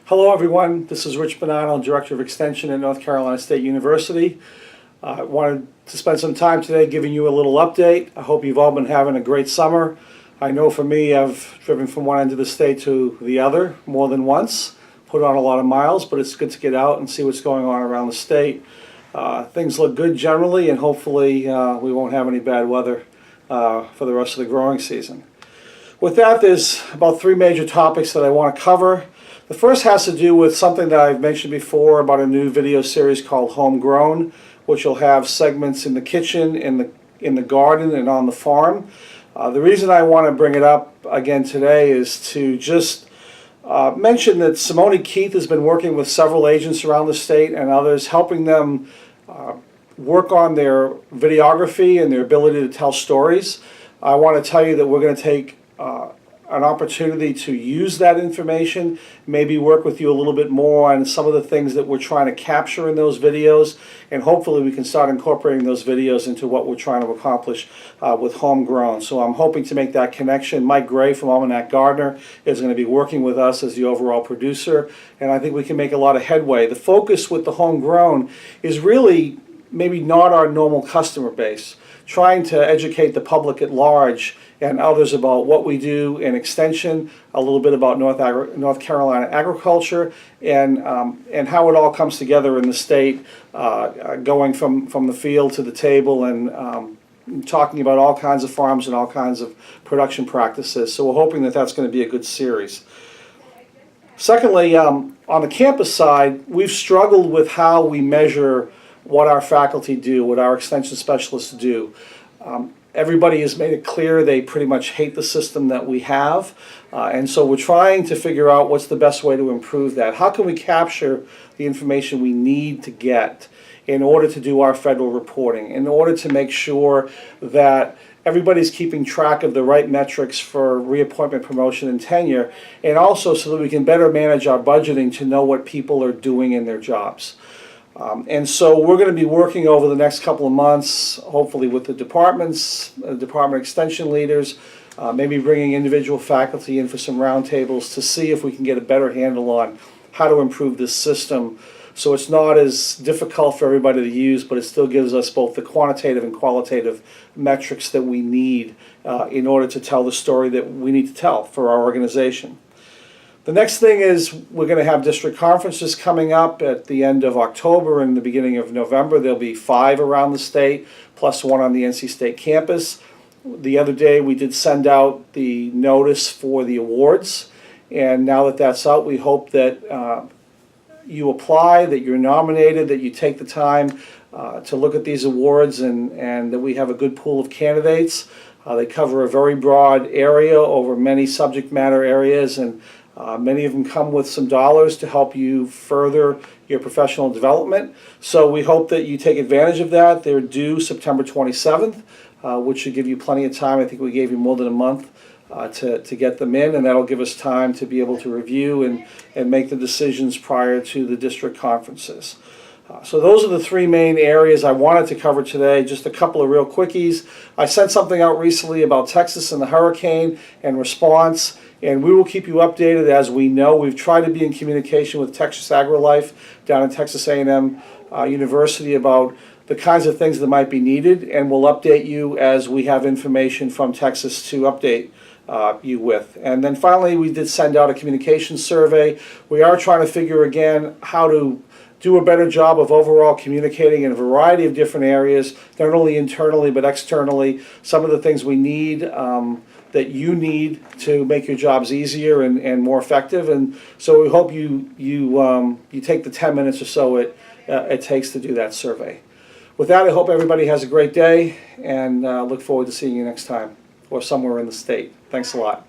Hello everyone, this is Rich Bonanno, Director of Extension at North Carolina State University. I wanted to spend some time today giving you a little update. I hope you've all been having a great summer. I know for me, I've driven from one end of the state to the other more than once, put on a lot of miles, but it's good to get out and see what's going on around the state. Things look good generally, and hopefully we won't have any bad weather for the rest of the growing season. With that, there's about three major topics that I want to cover. The first has to do with something that I've mentioned before about a new video series called Homegrown, which will have segments in the kitchen, in the garden, and on the farm. The reason I want to bring it up again today is to just mention that Simone Keith has been working with several agents around the state and others, helping them work on their videography and their ability to tell stories. I want to tell you that we're going to take an opportunity to use that information, maybe work with you a little bit more on some of the things that we're trying to capture in those videos, and hopefully we can start incorporating those videos into what we're trying to accomplish with Homegrown. So I'm hoping to make that connection. Mike Gray from Almanac Gardner is going to be working with us as the overall producer, and I think we can make a lot of headway. The focus with the Homegrown is really maybe not our normal customer base, trying to educate the public at large and others about what we do in extension, a little bit about North Carolina agriculture, and how it all comes together in the state, going from the field to the table, and talking about all kinds of farms and all kinds of production practices. So we're hoping that that's going to be a good series. Secondly, on the campus side, we've struggled with how we measure what our faculty do, what our extension specialists do. Everybody has made it clear they pretty much hate the system that we have, and so we're trying to figure out what's the best way to improve that. How can we capture the information we need to get in order to do our federal reporting, in order to make sure that everybody's keeping track of the right metrics for reappointment, promotion, and tenure, and also so that we can better manage our budgeting to know what people are doing in their jobs. And so we're going to be working over the next couple of months, hopefully with the departments, department extension leaders, maybe bringing individual faculty in for some roundtables to see if we can get a better handle on how to improve this system so it's not as difficult for everybody to use, but it still gives us both the quantitative and qualitative metrics that we need in order to tell the story that we need to tell for our organization. The next thing is we're going to have district conferences coming up at the end of October and the beginning of November. There'll be 5 around the state, plus one on the NC State campus. The other day we did send out the notice for the awards, and now that that's out, we hope that you apply, that you're nominated, that you take the time to look at these awards, and that we have a good pool of candidates. They cover a very broad area over many subject matter areas, and many of them come with some dollars to help you further your professional development. So we hope that you take advantage of that. They're due September 27th, which should give you plenty of time. I think we gave you more than a month to get them in, and that'll give us time to be able to review and make the decisions prior to the district conferences. So those are the three main areas I wanted to cover today. Just a couple of real quickies. I sent something out recently about Texas and the hurricane and response, and we will keep you updated as we know. We've tried to be in communication with Texas AgriLife down in Texas A&M University about the kinds of things that might be needed, and we'll update you as we have information from Texas to update you with. And then finally, we did send out a communication survey. We are trying to figure again how to do a better job of overall communicating in a variety of different areas, not only internally but externally, some of the things we need that you need to make your jobs easier and more effective. And so we hope you take the 10 minutes or so it takes to do that survey. With that, I hope everybody has a great day, and look forward to seeing you next time or somewhere in the state. Thanks a lot.